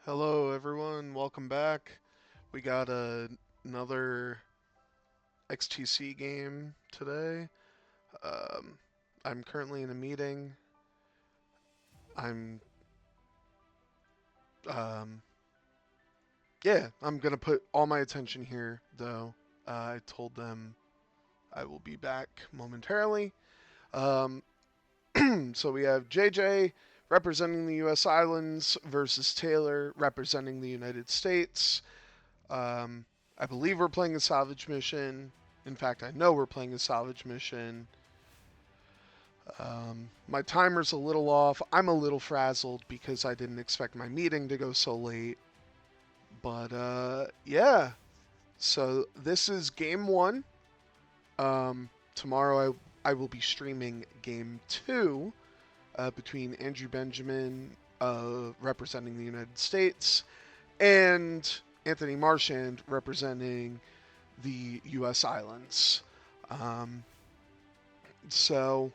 Hello, everyone. Welcome back. We got another XTC game today. Um, I'm currently in a meeting. I'm, um, yeah, I'm gonna put all my attention here, though. I told them I will be back momentarily. Um, so we have JJ representing the U.S. Islands versus Taylor representing the United States. Um, I believe we're playing a salvage mission. In fact, I know we're playing a salvage mission. My timer's a little off. I'm a little frazzled because I didn't expect my meeting to go so late. But yeah. So this is game one. Tomorrow I will be streaming game two between Andrew Benjamin representing the United States and Anthony Marchand representing the U.S. islands. Um, so,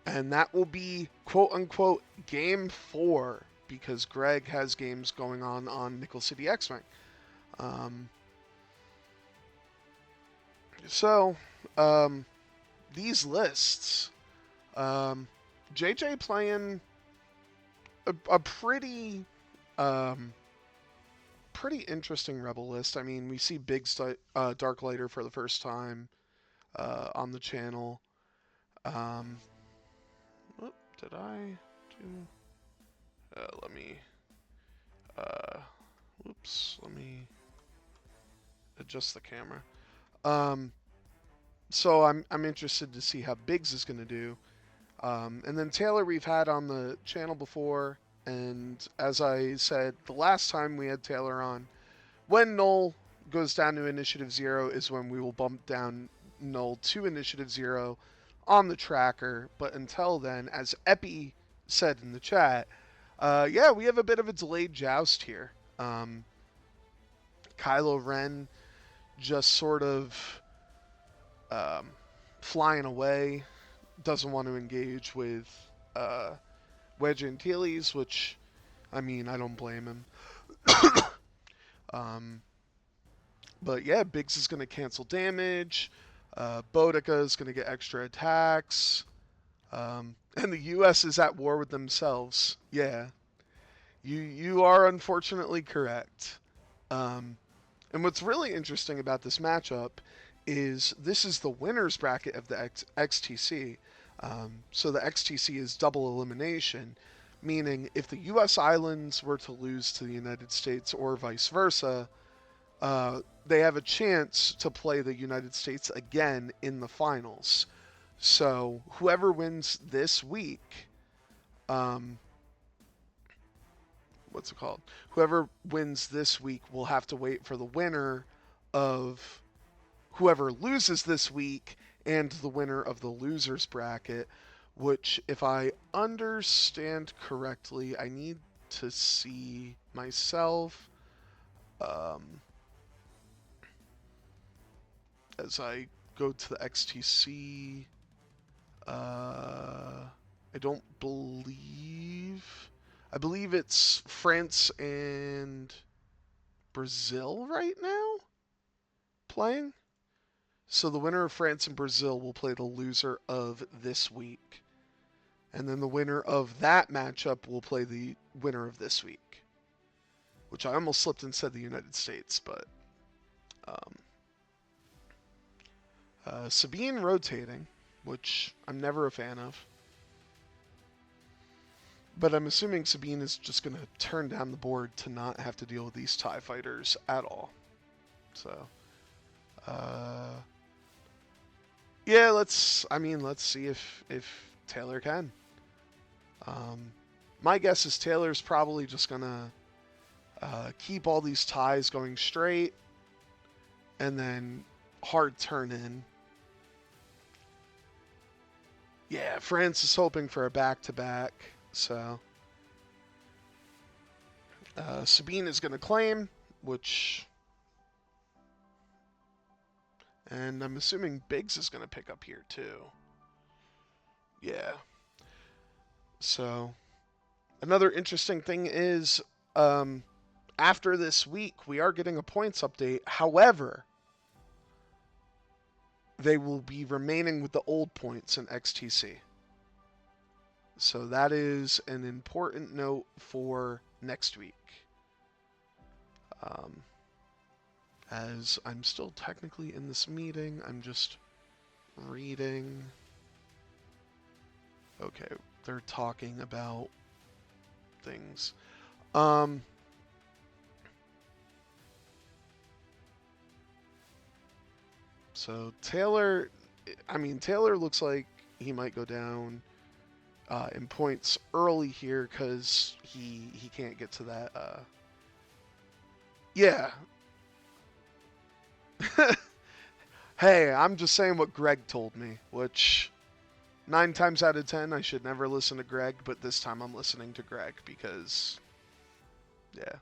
and that will be quote unquote game four because Greg has games going on Nickel City X Wing. Um, so, um, these lists, um, JJ playing a um, pretty interesting rebel list. I mean, we see Dark Lighter for the first time on the channel. Um, what did I do? Let me. Uh, whoops. Let me adjust the camera. Um, so I'm interested to see how Biggs is going to do. And then Taylor we've had on the channel before, and as I said the last time we had Taylor on, when Null goes down to Initiative 0 is when we will bump down Null to Initiative 0 on the tracker. But until then, as Epi said in the chat, yeah, we have a bit of a delayed joust here. Kylo Ren just sort of um, flying away, doesn't want to engage with uh, Wedge Antilles, which, I mean, I don't blame him. um, but yeah, Biggs is going to cancel damage. Bodica is going to get extra attacks. And the U.S. is at war with themselves. Yeah, you are unfortunately correct. Um, and what's really interesting about this matchup is this is the winner's bracket of the XTC. So the XTC is double elimination, meaning if the U.S. islands were to lose to the United States or vice versa, they have a chance to play the United States again in the finals. So whoever wins this week, um, what's it called? Whoever wins this week will have to wait for the winner of whoever loses this week and the winner of the losers bracket, which, if I understand correctly, I need to see myself um, as I go to the XTC. I don't believe. I believe it's France and Brazil right now playing. So the winner of France and Brazil will play the loser of this week. And then the winner of that matchup will play the winner of this week. Which I almost slipped and said the United States, but um, Sabine rotating, which I'm never a fan of. But I'm assuming Sabine is just going to turn down the board to not have to deal with these TIE fighters at all. So, uh, yeah, let's see if Taylor can. My guess is Taylor's probably just going to keep all these ties going straight and then hard turn in. Yeah, France is hoping for a back-to-back, so Sabine is going to claim, which, and I'm assuming Biggs is going to pick up here too. Yeah. So another interesting thing is after this week, we are getting a points update. However, they will be remaining with the old points in XTC. So that is an important note for next week. Um, as I'm still technically in this meeting, I'm just reading. Okay, they're talking about things. So Taylor, Taylor looks like he might go down in points early here because he can't get to that. Yeah. Hey, I'm just saying what Greg told me, which 9 times out of 10 I should never listen to Greg, but this time I'm listening to Greg because, yeah.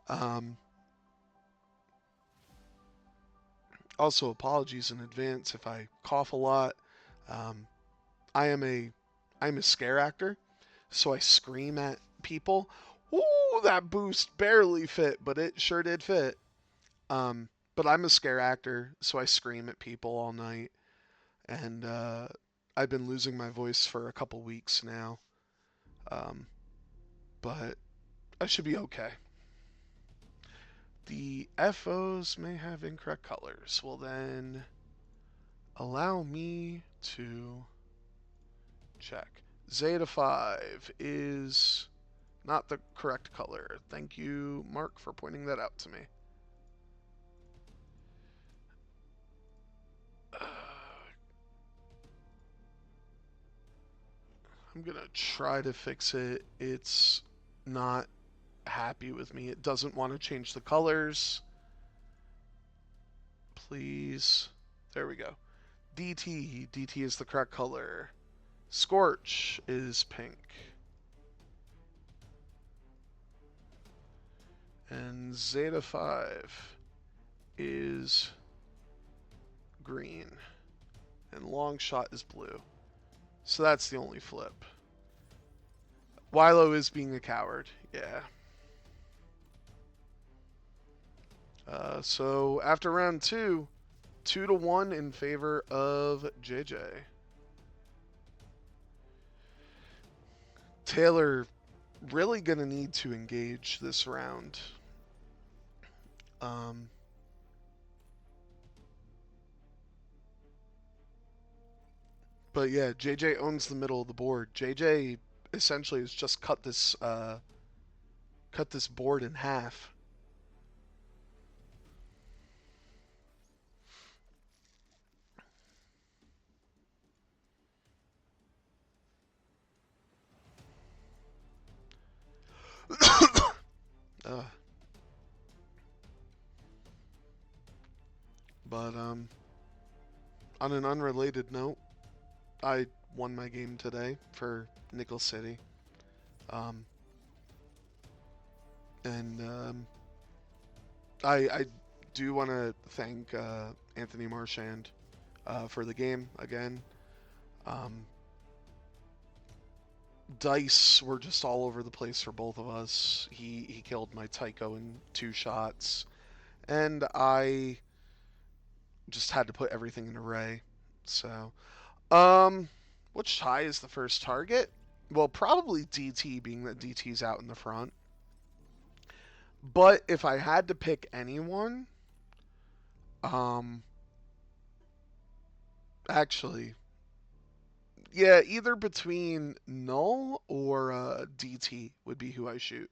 um, Also, apologies in advance if I cough a lot. Um, I'm a scare actor, so I scream at people. Ooh, that boost barely fit, but it sure did fit. But I'm a scare actor, so I scream at people all night, and I've been losing my voice for a couple weeks now. Um, but I should be okay. The FOs may have incorrect colors. Well, then allow me to check. Zeta 5 is not the correct color. Thank you, Mark, for pointing that out to me. I'm going to try to fix it. It's not happy with me. It doesn't want to change the colors. Please. There we go. DT. DT is the correct color. Scorch is pink. And Zeta 5 is green. And Longshot is blue. So that's the only flip. Wilo is being a coward. Yeah. So after round 2, 2-1 in favor of JJ. Taylor really gonna need to engage this round. Um, but yeah, JJ owns the middle of the board. JJ essentially has just cut this board in half. uh, but on an unrelated note, I won my game today for Nickel City. Um, and I do want to thank Anthony Marchand for the game again. Um, Dice were just all over the place for both of us. He killed my Tycho in 2 shots, and I just had to put everything in array. So, which tie is the first target? Well, probably DT, being that DT's out in the front. But if I had to pick anyone, um, actually, yeah, either between Null or DT would be who I shoot.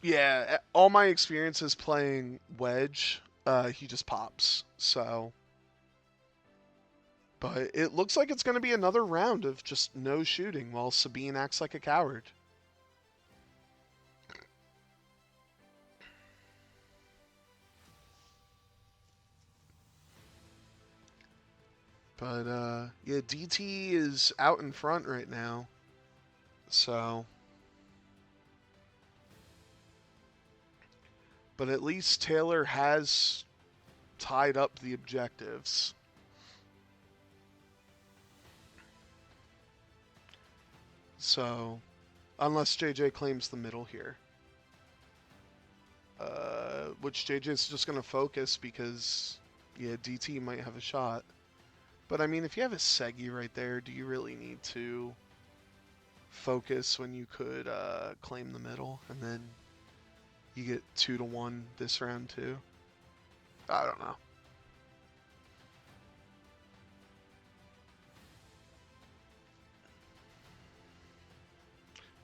Yeah, all my experiences playing Wedge, he just pops. So, but it looks like it's going to be another round of just no shooting while Sabine acts like a coward. But yeah, DT is out in front right now. So, but at least Taylor has tied up the objectives. So, unless JJ claims the middle here. Which JJ's just going to focus because, yeah, DT might have a shot. But I mean, if you have a Segi right there, do you really need to focus when you could claim the middle and then you get 2-1 this round too? I don't know.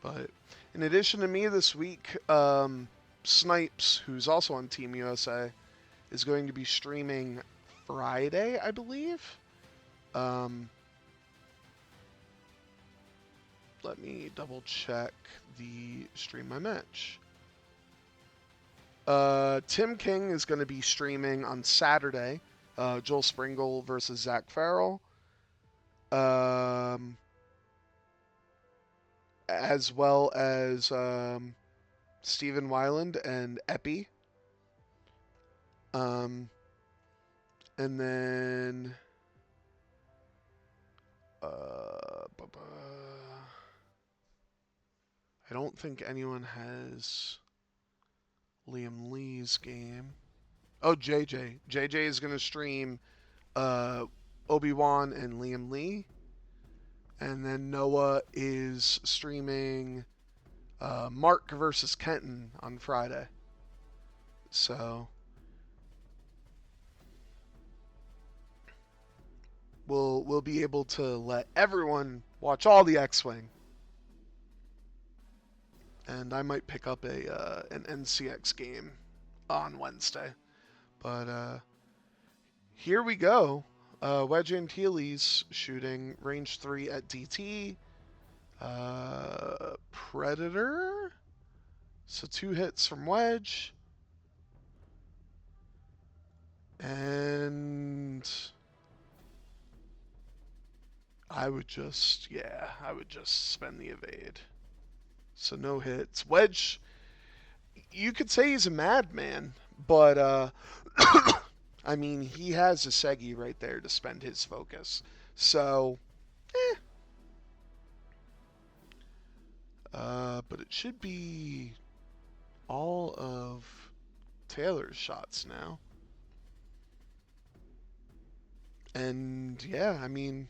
But in addition to me this week, Snipes, who's also on Team USA, is going to be streaming Friday, I believe. Let me double check the stream my match. Tim King is going to be streaming on Saturday. Joel Springle versus Zach Farrell. As well as Steven Weiland and Epi. And then I don't think anyone has Liam Lee's game. Oh, JJ. JJ is going to stream Obi-Wan and Liam Lee. And then Noah is streaming Mark versus Kenton on Friday. So we'll be able to let everyone watch all the X-Wing. And I might pick up an NCX game on Wednesday. But here we go. Wedge Antilles shooting range 3 at DT. Predator. So 2 hits from Wedge. And I would just spend the evade. So no hits. Wedge, you could say he's a madman, but I mean, he has a Segi right there to spend his focus. So, but it should be all of Taylor's shots now. And yeah, I mean,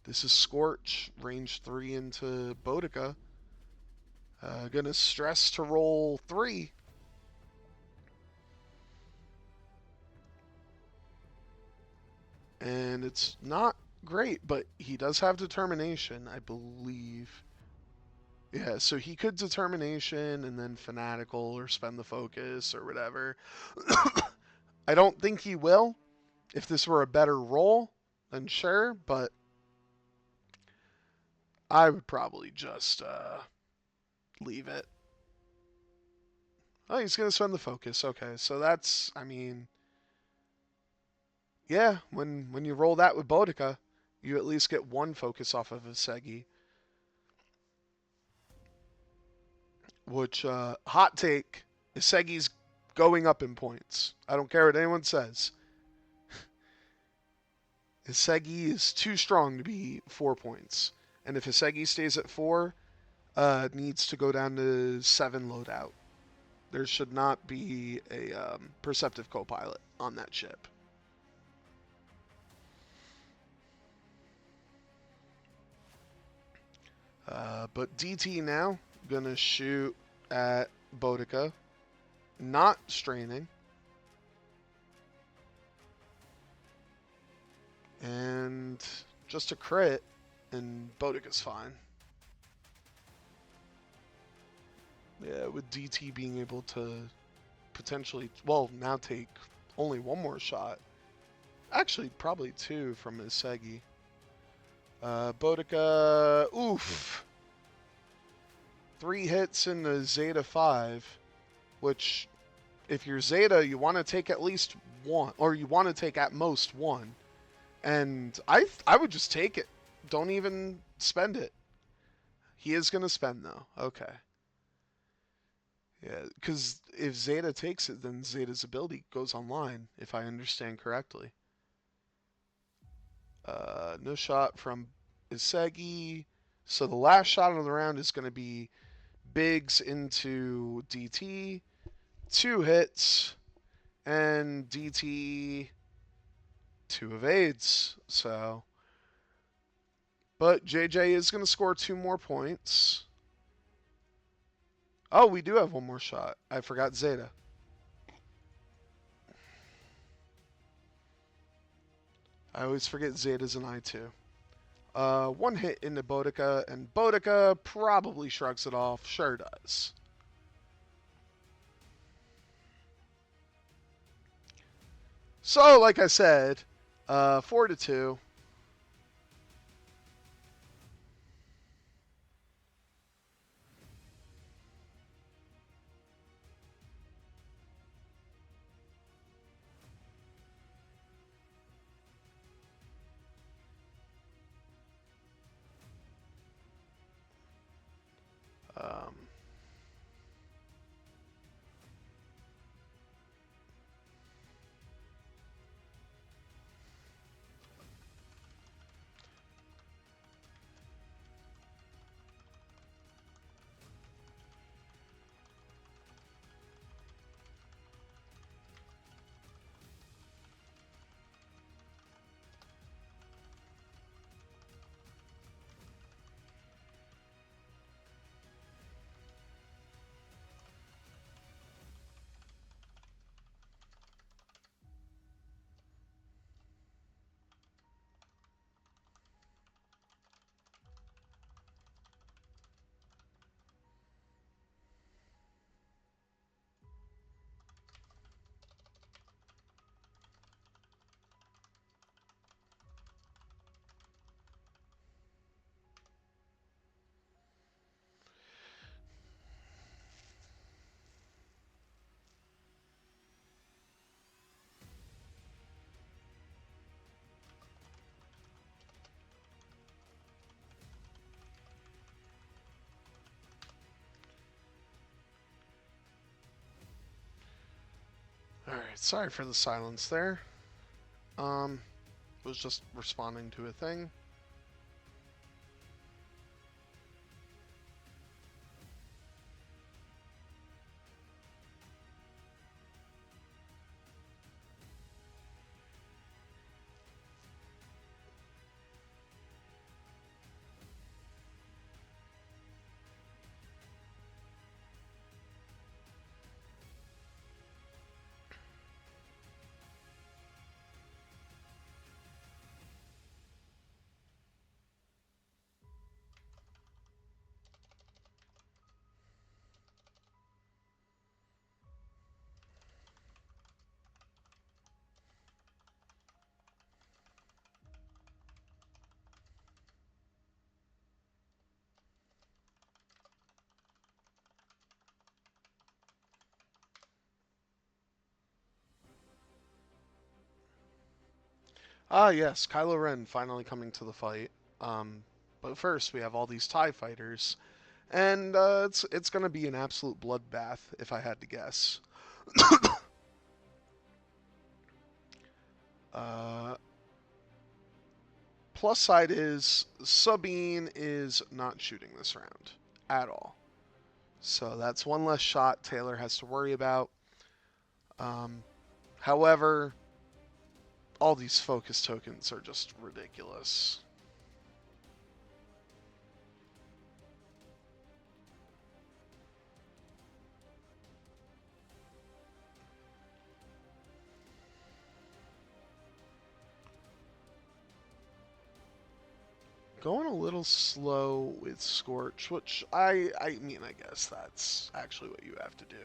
this is Scorch, range 3 into Boudica. Gonna stress to roll 3. And it's not great, but he does have determination, I believe. Yeah, so he could determination and then fanatical or spend the focus or whatever. I don't think he will. If this were a better roll, then sure, but I would probably just leave it. Oh, he's going to spend the focus. Okay, so that's, I mean, yeah, when you roll that with Boudica, you at least get 1 focus off of a Segi. Which, hot take, Isegi's going up in points. I don't care what anyone says. Isegi is too strong to be 4 points. And if Isegi stays at 4, it needs to go down to 7 loadout. There should not be a perceptive co-pilot on that ship. But DT now, gonna shoot at Boudica. Not straining. And just a crit, and Boudica's fine. Yeah, with DT being able to potentially, well, now take only 1 more shot. Actually, probably 2 from Isegi. Boudica, oof. 3 hits in the Zeta 5, which, if you're Zeta, you want to take at least 1, or you want to take at most 1. And I would just take it. Don't even spend it. He is going to spend, though. Okay. Yeah, because if Zeta takes it, then Zeta's ability goes online, if I understand correctly. No shot from Isegi. So the last shot of the round is going to be Biggs into DT, 2 hits, and DT 2 evades. So, but JJ is going to score 2 more points. Oh, we do have one more shot. I forgot Zeta. I always forget Zeta's an I2. 1 hit into Bodica, and Bodica probably shrugs it off. Sure does. So, like I said, 4-2. Um, Alright, sorry for the silence there. Was just responding to a thing. Ah, yes, Kylo Ren finally coming to the fight. But first, we have all these TIE fighters, and it's gonna be an absolute bloodbath if I had to guess. uh, Plus side is Sabine is not shooting this round at all, so that's one less shot Taylor has to worry about. Um, However, all these focus tokens are just ridiculous. Going a little slow with Scorch, which I mean, I guess that's actually what you have to do.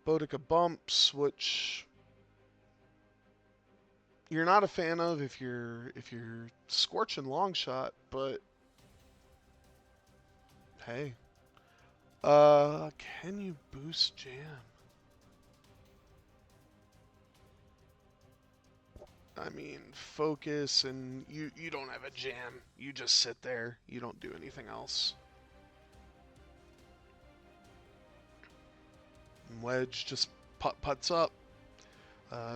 Bodica bumps, which you're not a fan of if you're scorching long shot, but hey. Can you boost jam? I mean, focus and you don't have a jam. You just sit there. You don't do anything else. And Wedge just putts up.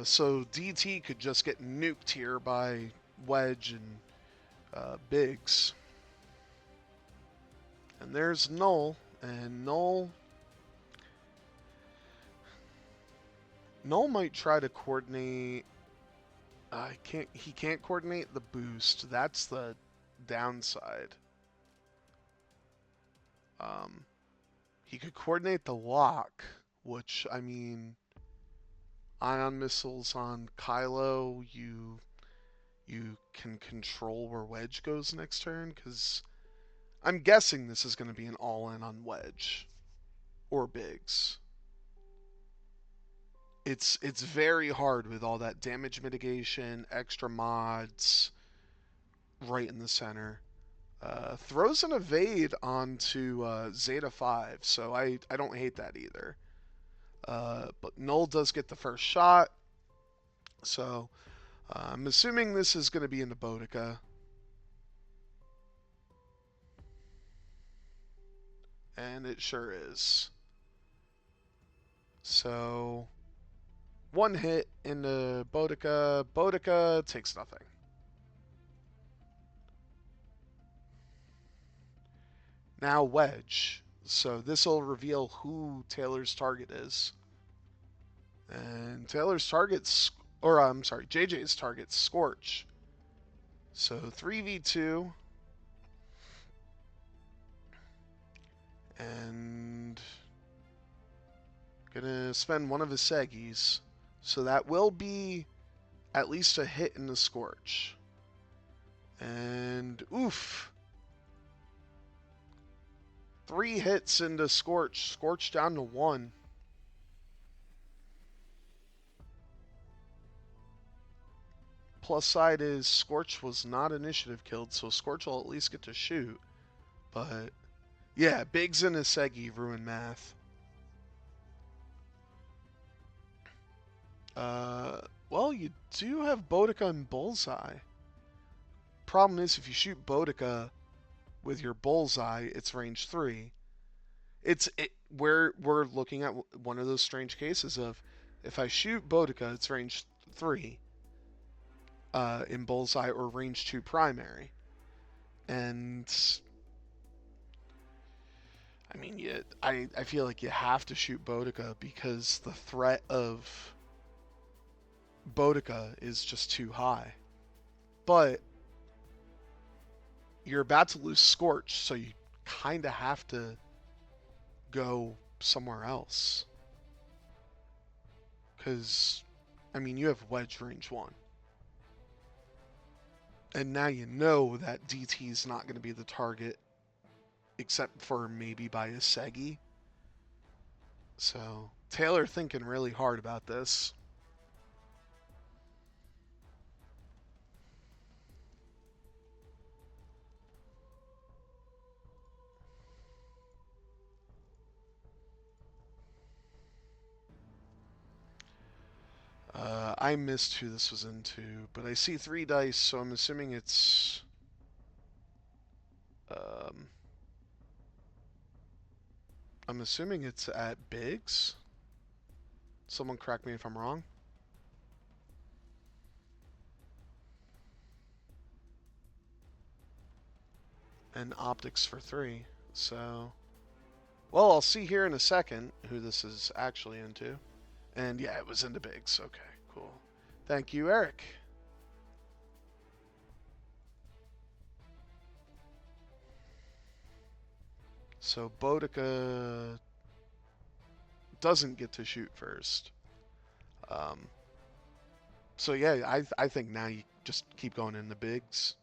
So DT could just get nuked here by Wedge and Biggs. And there's Null, and Null might try to coordinate. He can't coordinate the boost. That's the downside. He could coordinate the lock, which, I mean, ion missiles on Kylo, you can control where Wedge goes next turn, because I'm guessing this is going to be an all-in on Wedge or Biggs. It's very hard with all that damage mitigation, extra mods, right in the center. Throws an evade onto Zeta 5, so I don't hate that either. But Null does get the first shot, so I'm assuming this is going to be into Bodica. And it sure is. So, one hit into Bodica. Bodica takes nothing. Now Wedge. So this will reveal who Taylor's target is. And Taylor's target's, or I'm sorry, JJ's target's Scorch. So 3v2. And gonna spend one of his Seggies. So that will be at least a hit in the Scorch. And oof. 3 hits into Scorch. Scorch down to 1. Plus side is Scorch was not initiative killed, so Scorch will at least get to shoot. But yeah, Biggs and Isegi ruin math. Well, you do have Bodica and Bullseye. Problem is, if you shoot Bodica with your Bullseye, it's range 3. We're looking at one of those strange cases of, if I shoot Bodica, it's range 3 in Bullseye or range 2 primary. And I mean, I feel like you have to shoot Bodica because the threat of Bodica is just too high. But you're about to lose Scorch, so you kind of have to go somewhere else. Because, I mean, you have Wedge range 1. And now you know that DT is not going to be the target, except for maybe by Isegi. So, Taylor thinking really hard about this. I missed who this was into, but I see 3 dice, so I'm assuming it's... I'm assuming it's at Biggs. Someone correct me if I'm wrong. And optics for 3. So, well, I'll see here in a second who this is actually into. And yeah, it was into Biggs. Okay, cool. Thank you, Eric. So Bodica doesn't get to shoot first. So yeah, I think now you just keep going into Biggs.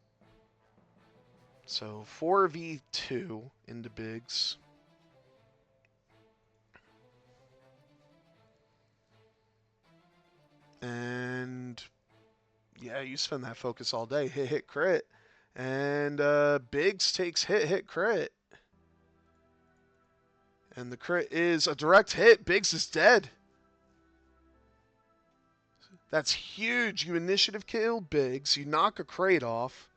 So 4v2 into Biggs. And yeah, you spend that focus all day. Hit, hit, crit. And Biggs takes hit, hit, crit. And the crit is a direct hit. Biggs is dead. That's huge. You initiative kill Biggs. You knock a crate off.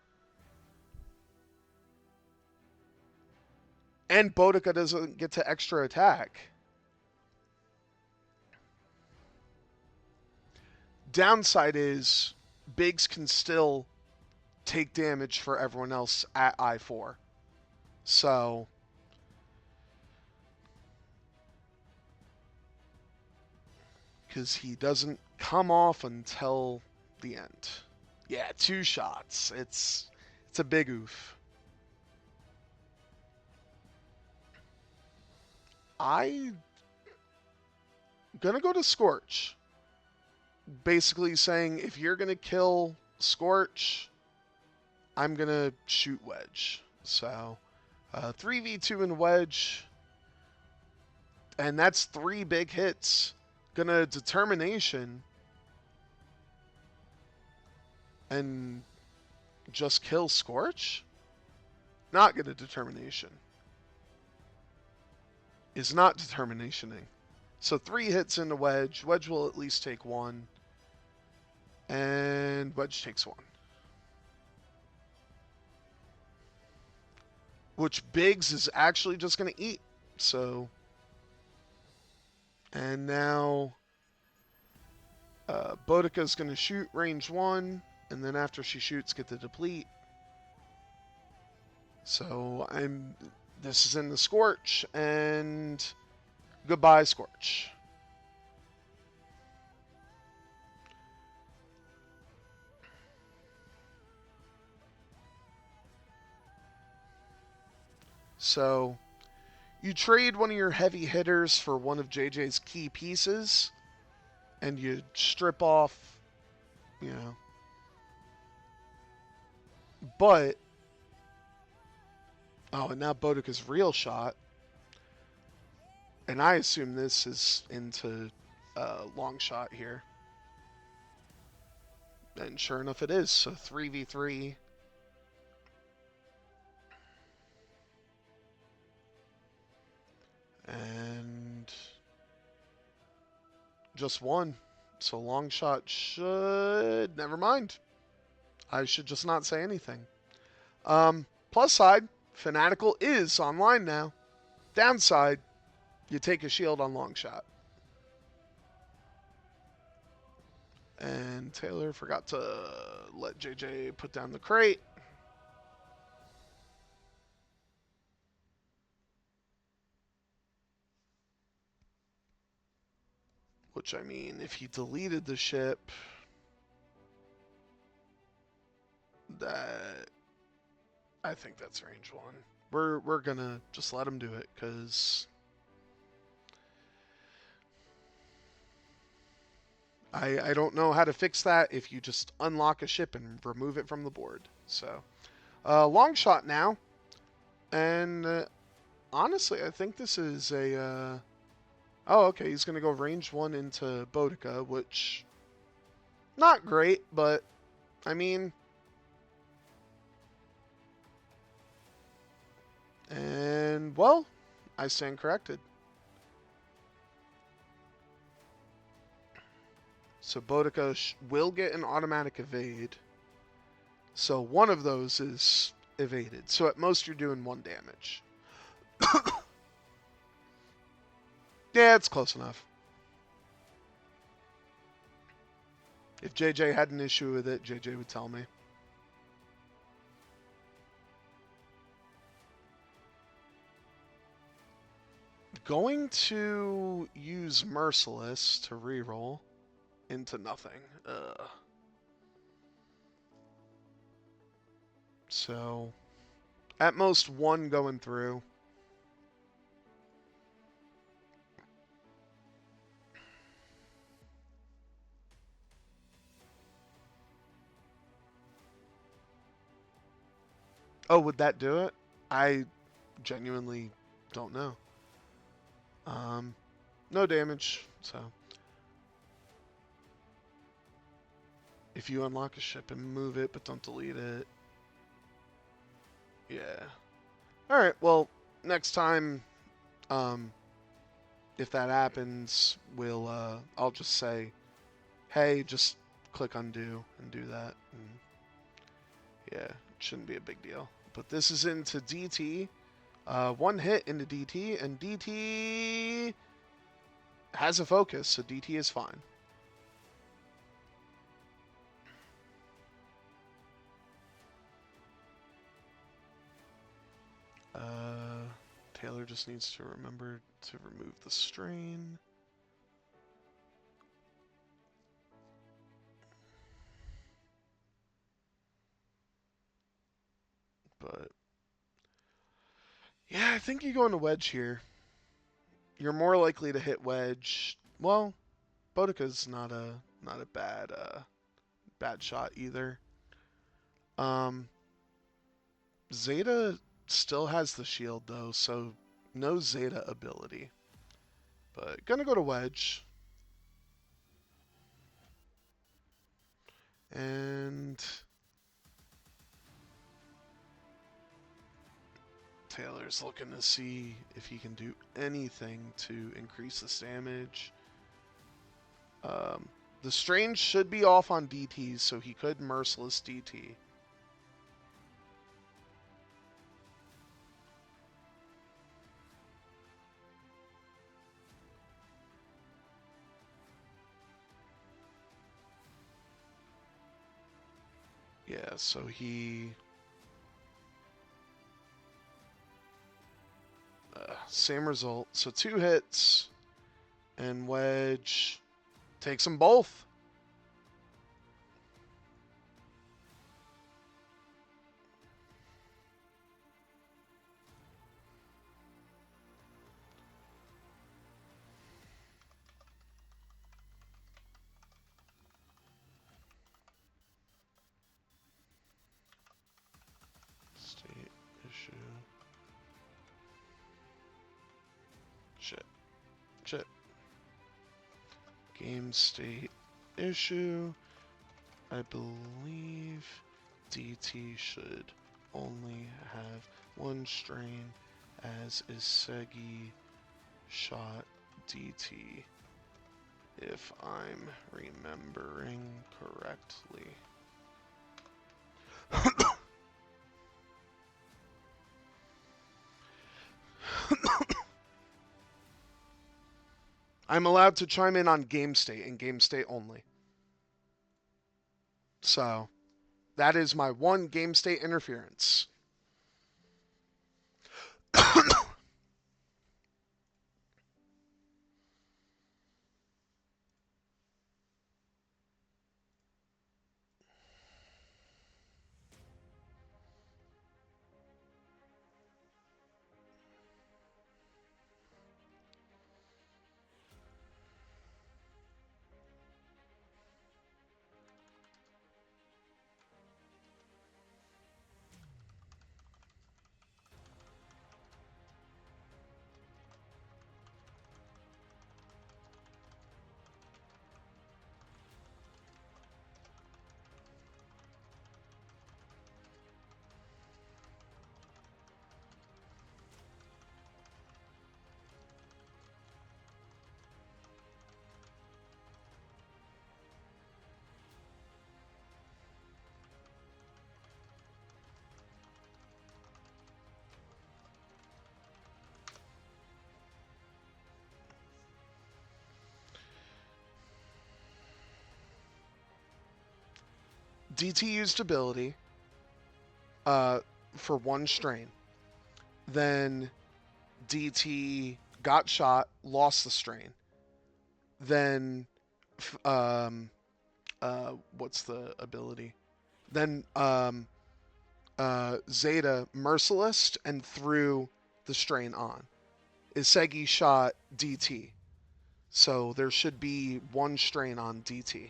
And Bodica doesn't get to extra attack. Downside is Biggs can still take damage for everyone else at I-4. So, because he doesn't come off until the end. Yeah, 2 shots. It's a big oof. I'm gonna go to Scorch. Basically saying if you're gonna kill Scorch, I'm gonna shoot Wedge. So 3v2 in Wedge, and that's 3 big hits. Gonna Determination and just kill Scorch? Not gonna Determination. Is not Determinationing. So 3 hits into Wedge. Wedge will at least take 1. And Wedge takes 1. Which Biggs is actually just going to eat. So, and now Boudica's going to shoot range 1. And then after she shoots, get the deplete. So this is in the Scorch. And goodbye, Scorch. So you trade one of your heavy hitters for one of JJ's key pieces, and you strip off, you know. But, oh, and now Boudica's real shot. And I assume this is into long shot here. And sure enough it is, so 3v3. And just 1. So long shot should... Never mind. I should just not say anything. Plus side, Fanatical is online now. Downside, you take a shield on long shot. And Taylor forgot to let JJ put down the crate. Which, I mean, if he deleted the ship, that... I think that's range 1. We're gonna just let him do it, because... I don't know how to fix that if you just unlock a ship and remove it from the board. So, long shot now. And honestly, I think this is a... oh, okay, he's going to go range 1 into Boudica, which... not great, but, I mean... and, well, I stand corrected. So Boudica will get an automatic evade. So one of those is evaded. So at most you're doing 1 damage. Yeah, it's close enough. If JJ had an issue with it, JJ would tell me. Going to use Merciless to reroll into nothing. So, at most 1 going through. Oh, would that do it? I genuinely don't know. No damage, so. If you unlock a ship and move it, but don't delete it. Yeah. Alright, well, next time, if that happens, I'll just say, hey, just click undo and do that. And yeah, it shouldn't be a big deal. But this is into DT. 1 hit into DT, and DT has a focus, so DT is fine. Taylor just needs to remember to remove the strain. But yeah, I think you go into wedge here. You're more likely to hit wedge. Well, Bodica's not a bad shot either. Um, Zeta still has the shield though, so no Zeta ability. But gonna go to wedge. And Taylor's looking to see if he can do anything to increase this damage. The strain should be off on DTs, so he could merciless DT. Yeah, so he... same result. So 2 hits, and wedge takes them both. State issue. Shit. Game state issue. I believe DT should only have 1 strain, as is Segi shot DT, if I'm remembering correctly. I'm allowed to chime in on game state and game state only. So, that is my 1 game state interference. DT used ability for 1 strain. Then DT got shot, lost the strain. Then, what's the ability? Then, Zeta merciless and threw the strain on. Isegi shot DT. So there should be 1 strain on DT.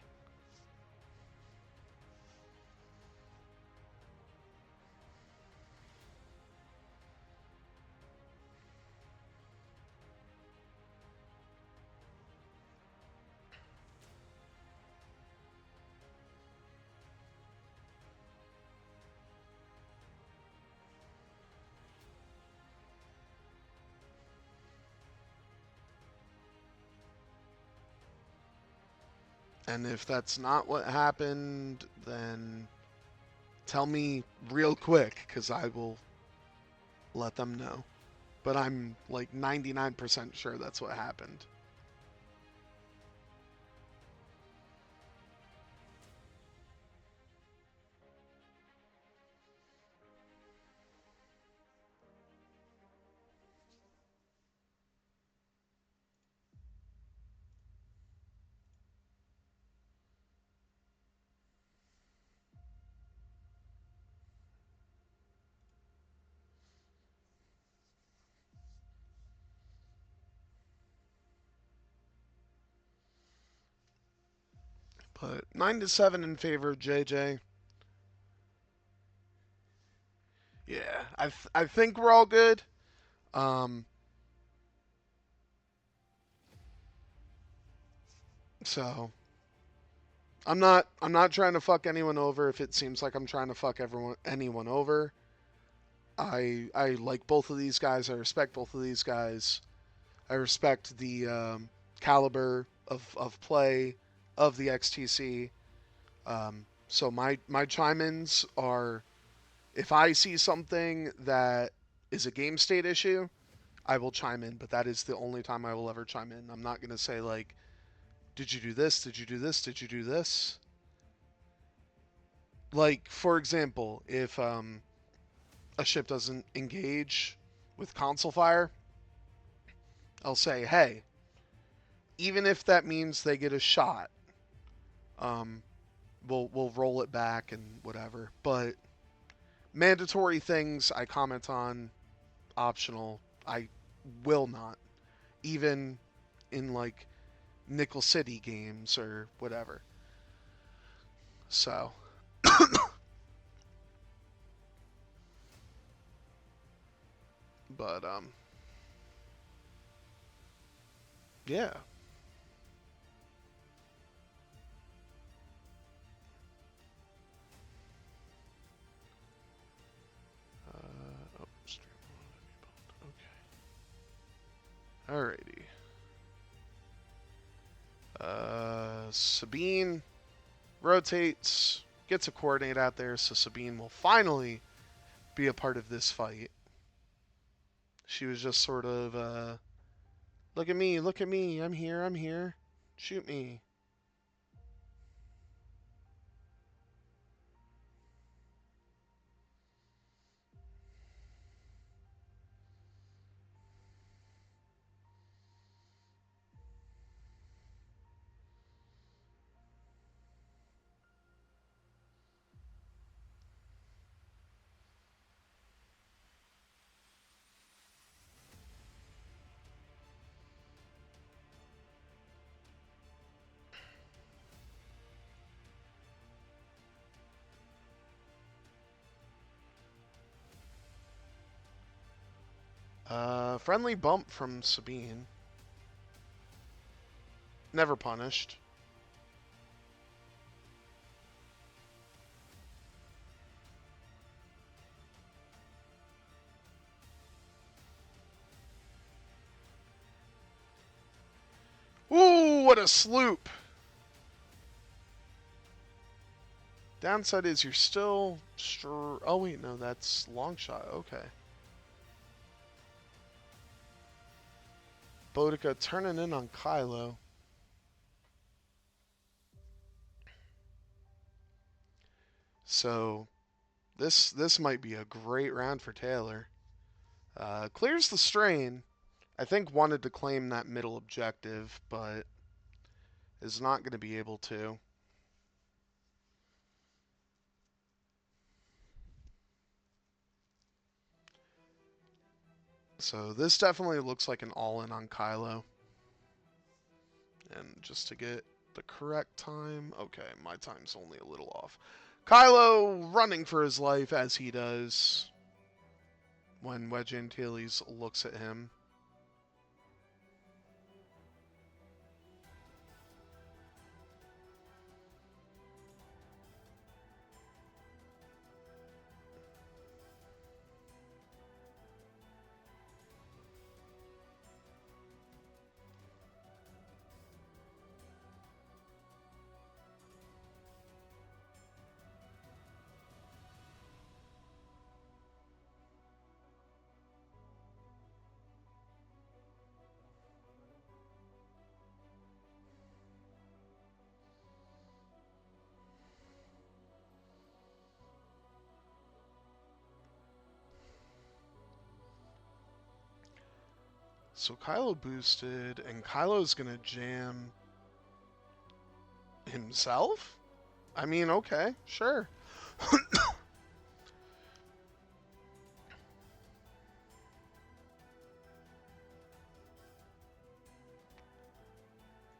And if that's not what happened, then tell me real quick, because I will let them know. But I'm like 99% sure that's what happened. But 9-7 in favor of JJ. Yeah, I think we're all good. Um, so I'm not trying to fuck anyone over. If it seems like I'm trying to fuck anyone over, I like both of these guys. I respect both of these guys. I respect the caliber of play of the XTC. So my chime-ins are, if I see something that is a game state issue, I will chime in, but that is the only time I will ever chime in. I'm not going to say, like, did you do this? Did you do this? Did you do this? Like, for example, if a ship doesn't engage with console fire, I'll say, hey, even if that means they get a shot, um, we'll roll it back and whatever. But mandatory things I comment on, optional, I will not. Even in like Nickel City games or whatever. So, but yeah. Oh, stream okay. Alrighty. Sabine rotates, gets a coordinate out there, so Sabine will finally be a part of this fight. She was just sort of, look at me, I'm here, shoot me. Friendly bump from Sabine. Never punished. Ooh, what a sloop! Downside is you're still oh wait, no, that's long shot. Okay. Boudica turning in on Kylo. So this might be a great round for Taylor. Clears the strain. I think wanted to claim that middle objective, but is not going to be able to. So this definitely looks like an all-in on Kylo. And just to get the correct time, okay, my time's only a little off. Kylo running for his life as he does when Wedge Antilles looks at him. So Kylo boosted, and Kylo's gonna jam himself? I mean, okay, sure.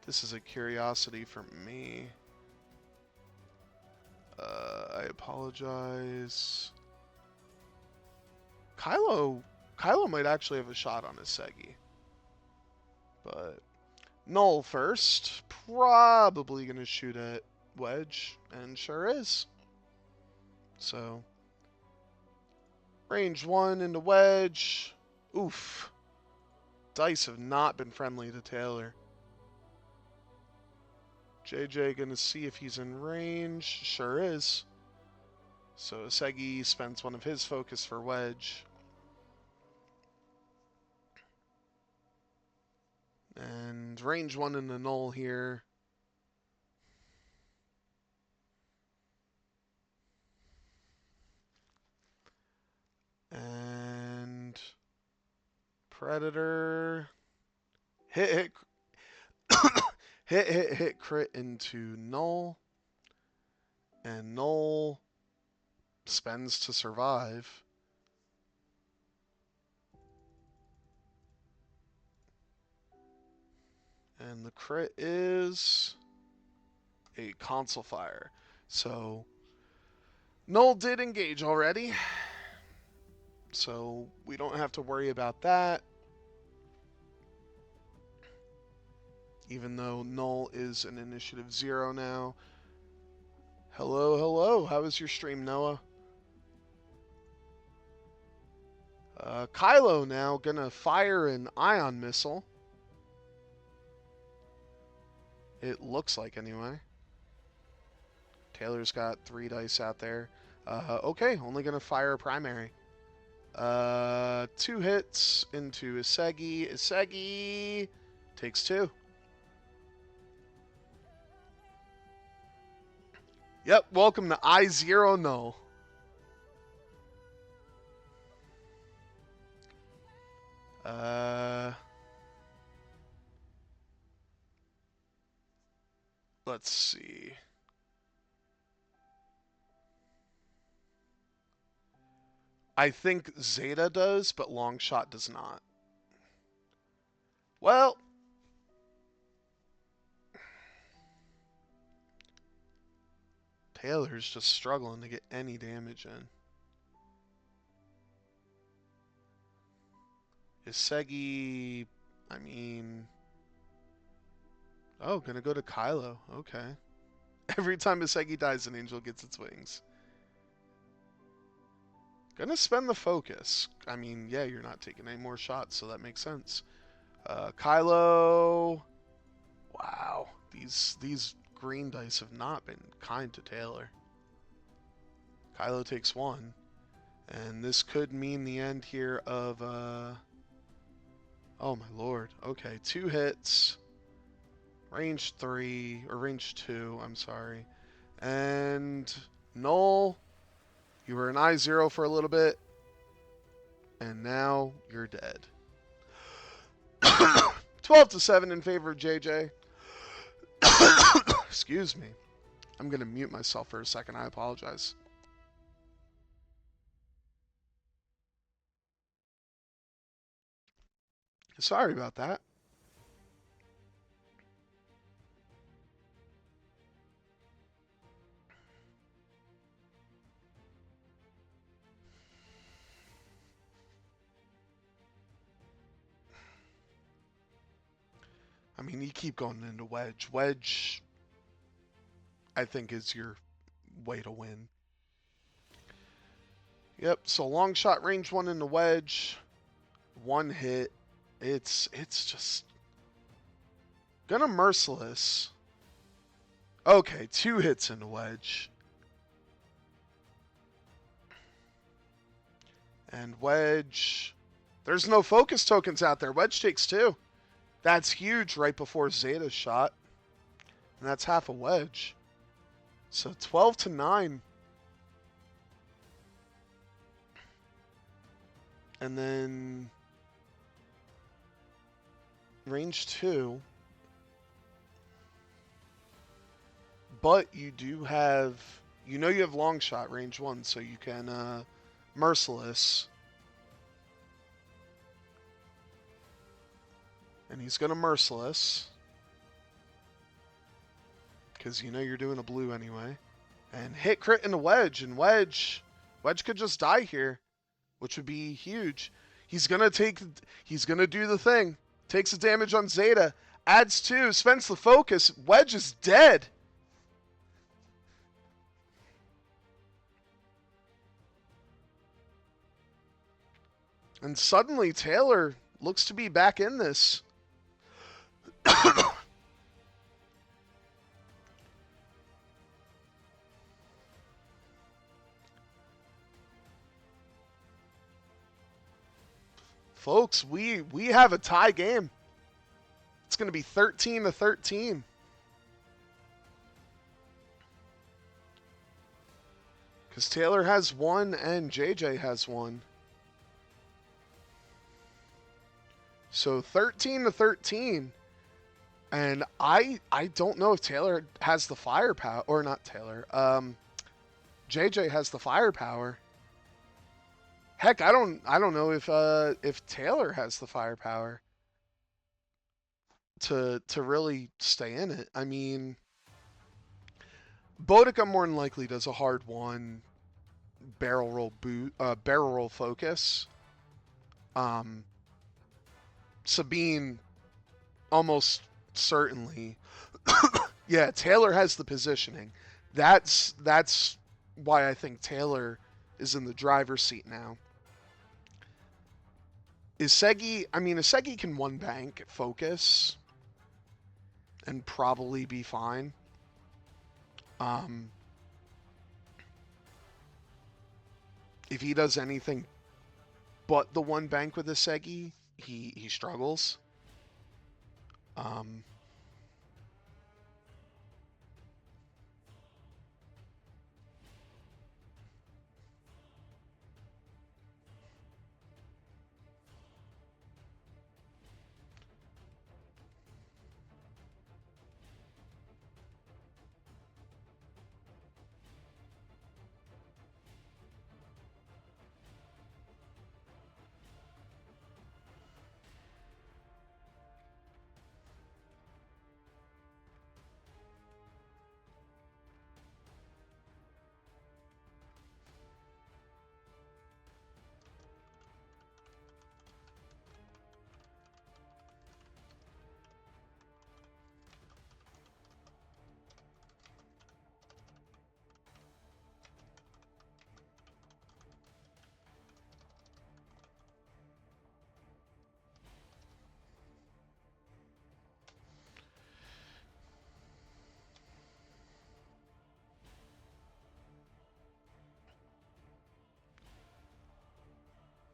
This is a curiosity for me. apologize. Kylo might actually have a shot on his Segi. But Null first. Probably going to shoot at Wedge. And sure is. So, range 1 into Wedge. Oof. Dice have not been friendly to Taylor. JJ going to see if he's in range. Sure is. So Segi spends one of his focus for Wedge. And range 1 in the Null here. And Predator. Hit. hit, crit into Null. And Null spends to survive. And the crit is a console fire. So Null did engage already. So we don't have to worry about that. Even though Null is an initiative 0 now. Hello. How was your stream, Noah? Kylo now gonna fire an ion missile. It looks like, anyway. Taylor's got 3 dice out there. Okay, only gonna fire a primary. 2 hits into Isegi. Isegi takes 2. Yep, welcome to I0 Null. Let's see. I think Zeta does, but Longshot does not. Well, Taylor's just struggling to get any damage in. Isegi, I mean... Oh, gonna go to Kylo. Okay. Every time Isegi dies, an angel gets its wings. Gonna spend the focus. I mean, yeah, you're not taking any more shots, so that makes sense. Kylo... Wow. These green dice have not been kind to Taylor. Kylo takes 1. And this could mean the end here of... Oh, my lord. Okay, 2 hits... Range 3, or range 2, I'm sorry. And Null, you were an I0 for a little bit, and now you're dead. 12-7 in favor of JJ. Excuse me. I'm going to mute myself for a second. I apologize. Sorry about that. I mean, you keep going into Wedge. Wedge, I think, is your way to win. Yep, so long shot, range 1 into Wedge. 1 hit. It's just... Gonna Merciless. Okay, 2 hits into Wedge. And Wedge... There's no focus tokens out there. Wedge takes 2. That's huge right before Zeta's shot. And that's half a Wedge. So 12-9. And then... Range 2. But you do have... You know you have long shot, range 1, so you can Merciless. And he's going to Merciless. Because you know you're doing a blue anyway. And hit crit into Wedge, and Wedge could just die here, which would be huge. He's gonna do the thing. Takes the damage on Zeta, adds 2, spends the focus. Wedge is dead. And suddenly Taylor looks to be back in this. Folks, we have a tie game. It's going to be 13-13. Because Taylor has 1 and JJ has 1. So 13-13. And I don't know if Taylor has the firepower, or not Taylor. JJ has the firepower. Heck, I don't know if Taylor has the firepower to really stay in it. I mean, Bodica more than likely does a hard 1 barrel roll focus. Sabine almost certainly. Yeah, Taylor has the positioning. That's why I think Taylor is in the driver's seat now. Isegi can 1 bank focus and probably be fine. If he does anything but the 1 bank with Isegi, he struggles.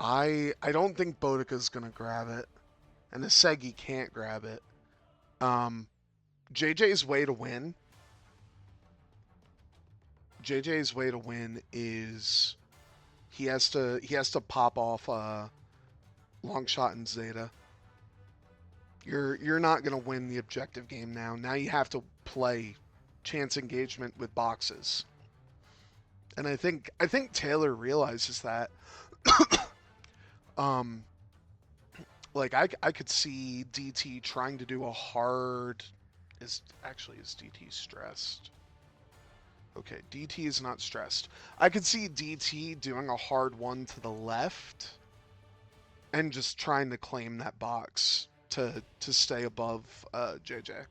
I don't think Bodica's gonna grab it, and Isegi can't grab it. JJ's way to win. JJ's way to win is he has to pop off long shot and Zeta. You're not gonna win the objective game now. Now you have to play chance engagement with boxes. And I think Taylor realizes that. Like I could see DT trying to do a hard. Is DT stressed? Okay, DT is not stressed. I could see DT doing a hard 1 to the left and just trying to claim that box to stay above JJ.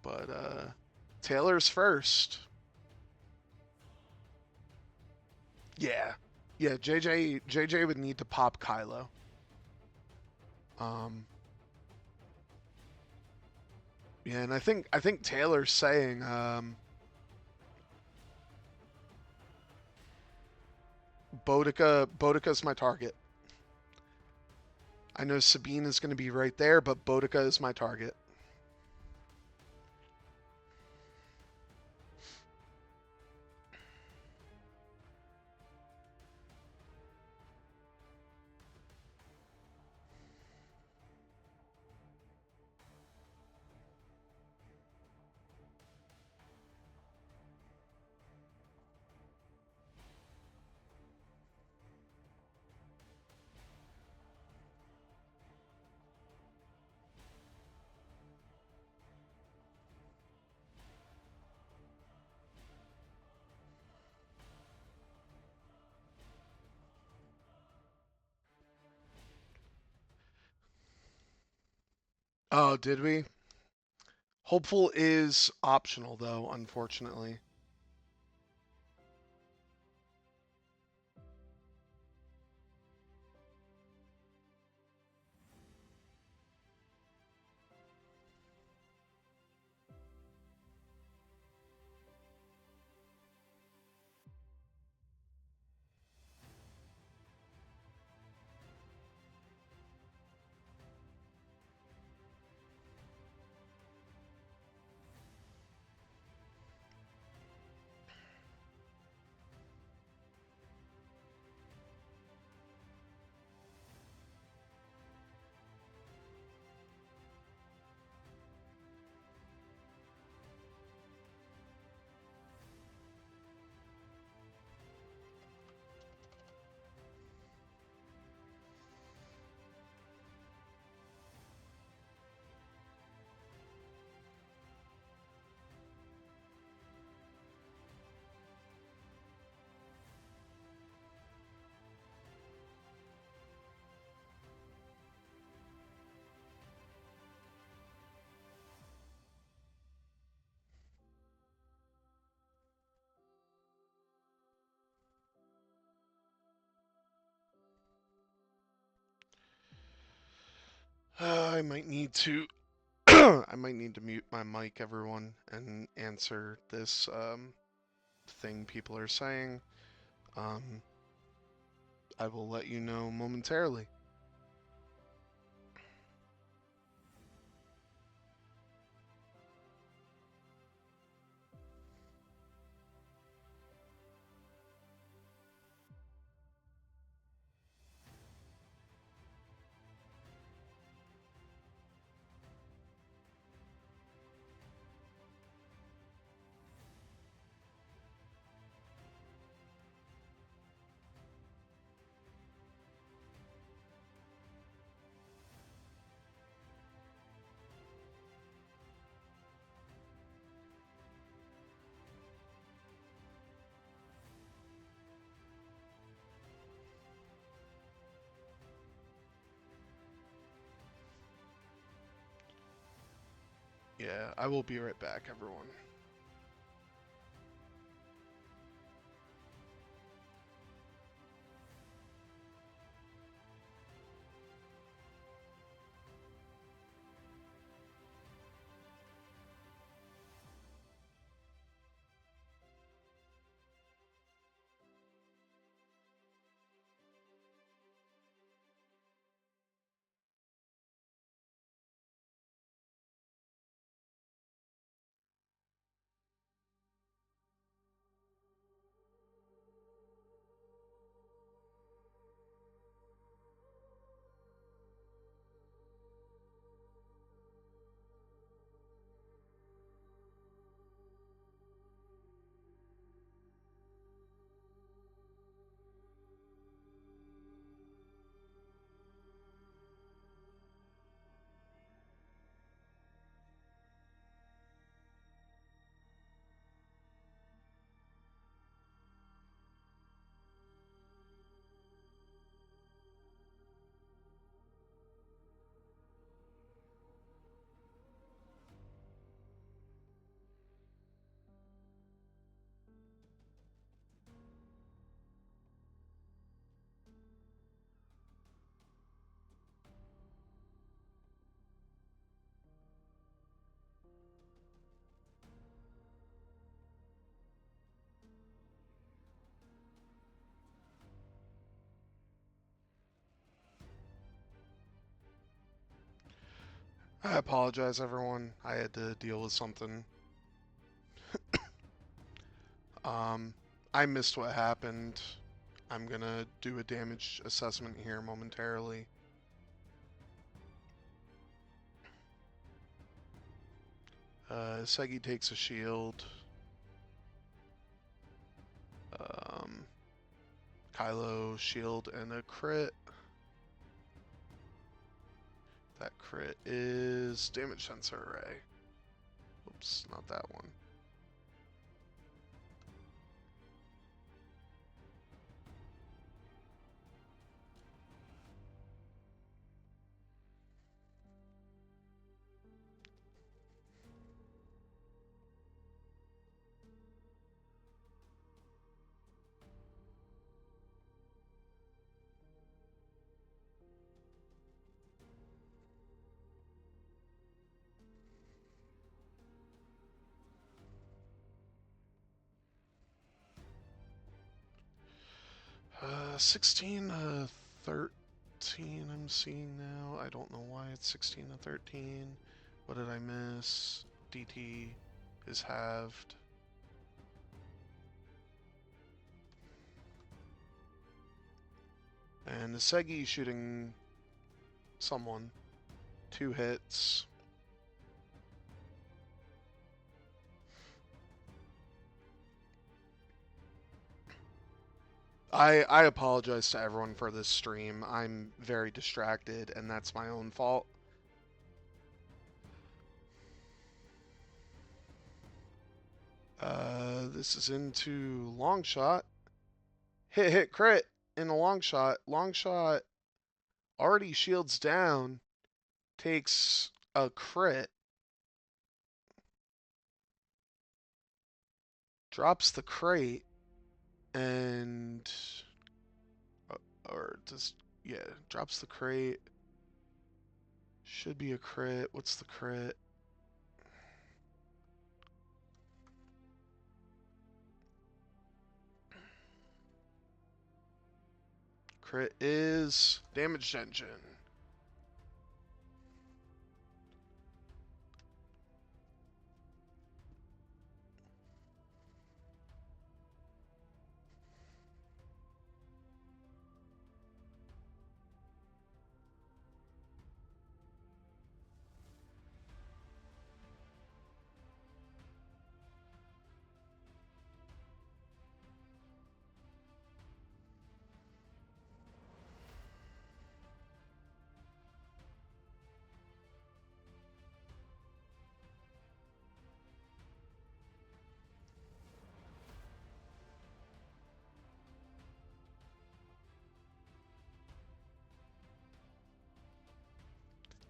But Taylor's first. Yeah. Yeah, JJ would need to pop Kylo. Yeah, and I think Taylor's saying Bodica's my target. I know Sabine is going to be right there, but Bodica is my target. Oh, did we? Hopeful is optional, though, unfortunately. I might need to I might need to mute my mic, everyone, and answer this thing people are saying. Um, I will let you know momentarily. Yeah, I will be right back, everyone. I apologize, everyone. I had to deal with something. Um, I missed what happened. I'm gonna do a damage assessment here momentarily. Segi takes a shield. Um, Kylo shield and a crit. That crit is damage sensor array. Oops, not that one. 16 to 13 I'm seeing now. I don't know why it's 16 to 13. What did I miss? DT is halved. And Isegi shooting someone. 2 hits. I apologize to everyone for this stream. I'm very distracted, and that's my own fault. This is into long shot. Hit, crit in a long shot. Long shot already shields down. Takes a crit. Drops the crate. And... Or just... Yeah, drops the crate. Should be a crit. What's the crit? Crit is damage engine.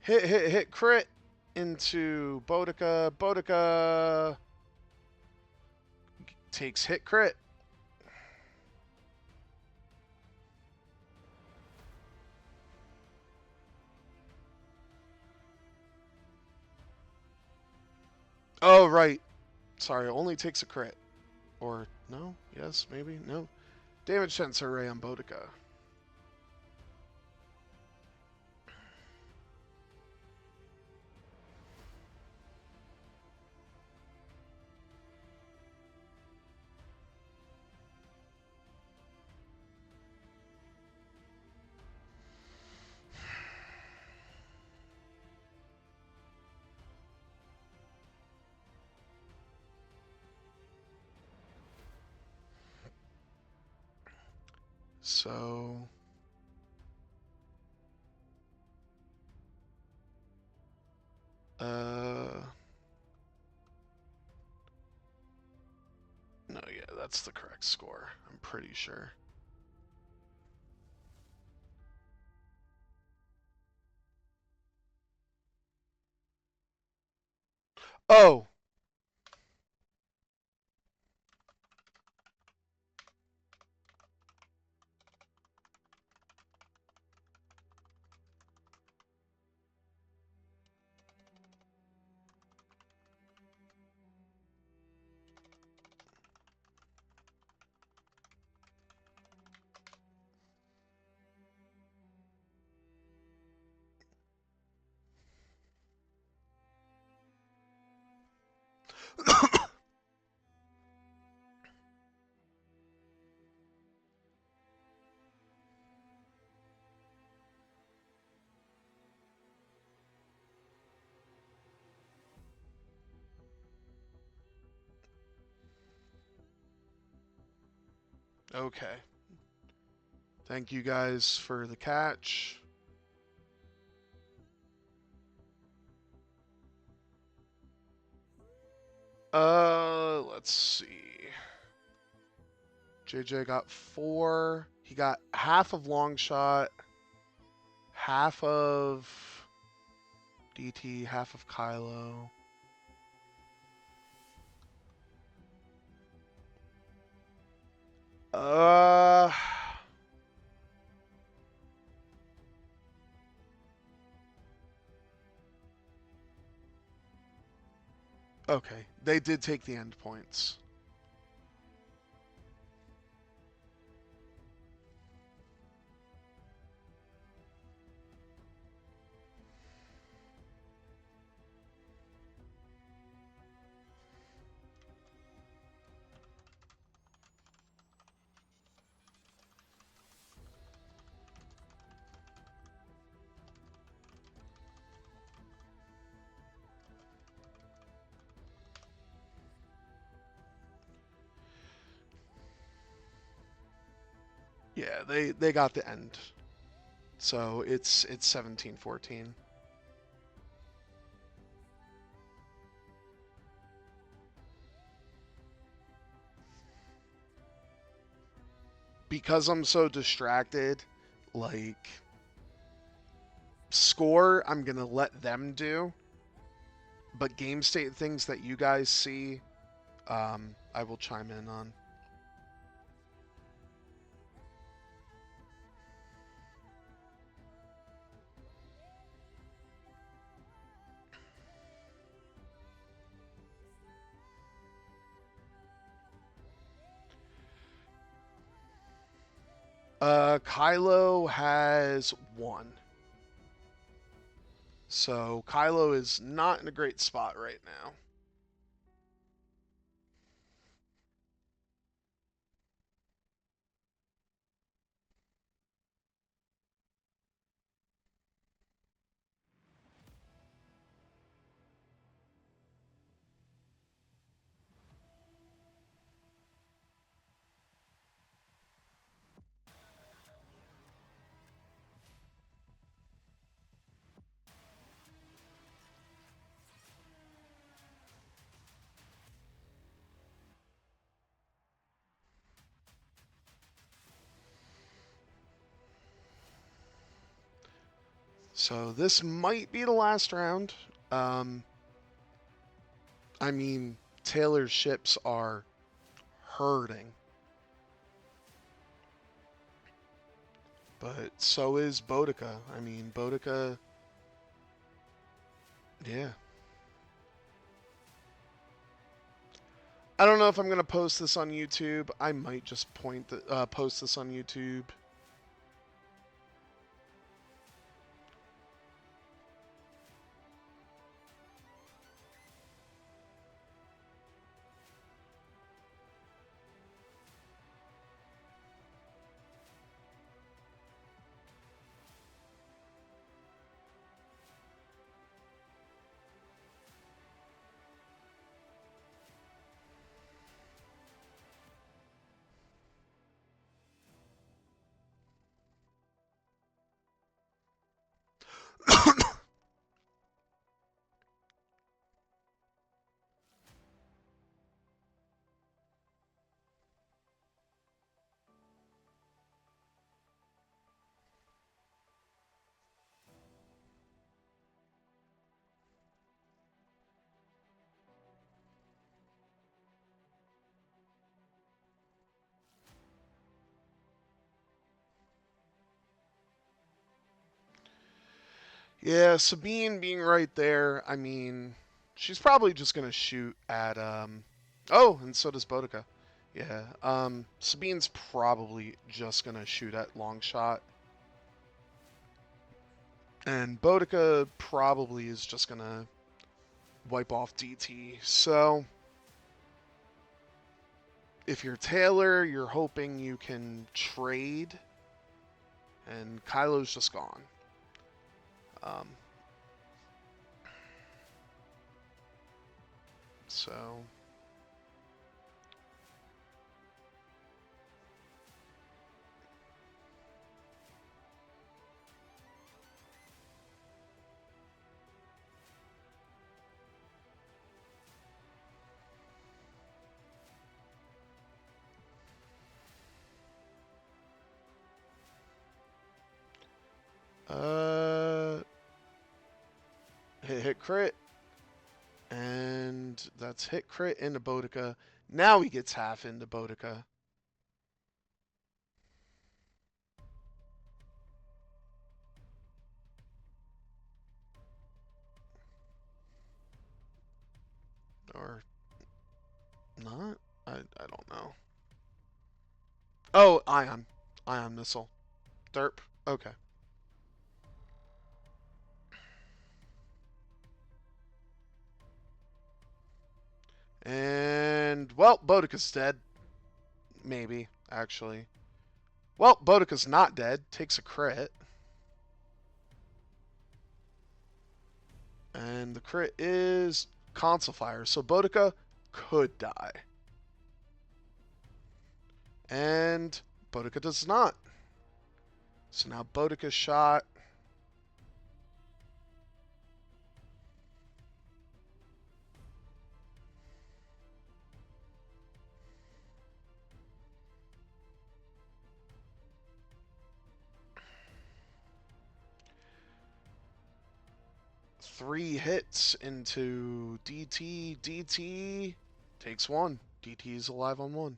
Hit, crit into Boudica. Boudica takes hit, crit. Oh, right. Sorry, only takes a crit. Or, no? Yes, maybe? No. Damage sensor ray on Boudica. So... No, yeah, that's the correct score. I'm pretty sure. Oh! Okay. Thank you guys for the catch. Let's see. JJ got 4. He got half of long shot, half of DT, half of Kylo. Okay. They did take the end points. Yeah, they got the end. So it's 17-14. Because I'm so distracted, like score I'm gonna let them do, but game state things that you guys see, I will chime in on. Kylo has one. So Kylo is not in a great spot right now. So this might be the last round. Um, I mean, Taylor's ships are hurting, but so is Bodica. I mean, Bodica, yeah. I don't know if I'm gonna post this on YouTube. I might just post this on YouTube. Yeah, Sabine being right there, I mean, she's probably just gonna shoot at oh, and so does Bodica. Yeah. Sabine's probably just gonna shoot at long shot. And Bodica probably is just gonna wipe off DT. So if you're Taylor, you're hoping you can trade, and Kylo's just gone. Um, so uh, hit crit, and that's hit crit into Bodica. Now he gets half into Bodica. Or not? I don't know. Oh, ion. Ion missile. Derp. Okay. And, well, Bodica's dead. Maybe, actually. Well, Bodica's not dead. Takes a crit. And the crit is console fire. So Bodica could die. And Bodica does not. So now Boudica's shot. Three hits into DT. DT takes one. DT is alive on one.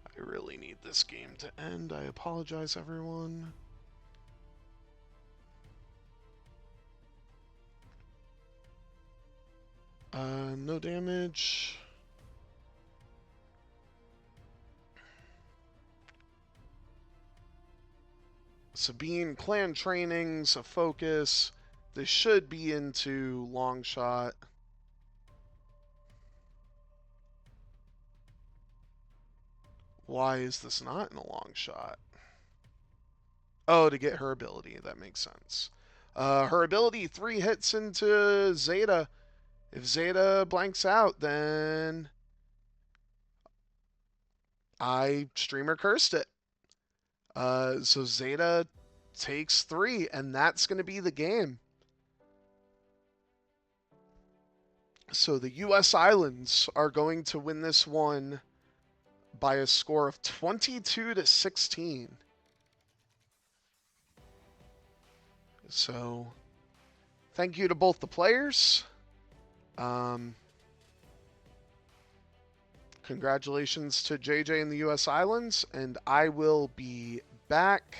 I really need this game to end. I apologize, everyone. No damage. Sabine, clan trainings, a focus. This should be into long shot. Why is this not in a long shot? Oh, to get her ability. That makes sense. Her ability, 3 hits into Zeta. If Zeta blanks out, then I streamer cursed it. So Zeta takes 3, and that's going to be the game. So the U.S. Islands are going to win this one by a score of 22-16. So thank you to both the players. Congratulations to JJ and the U.S. Islands, and I will be back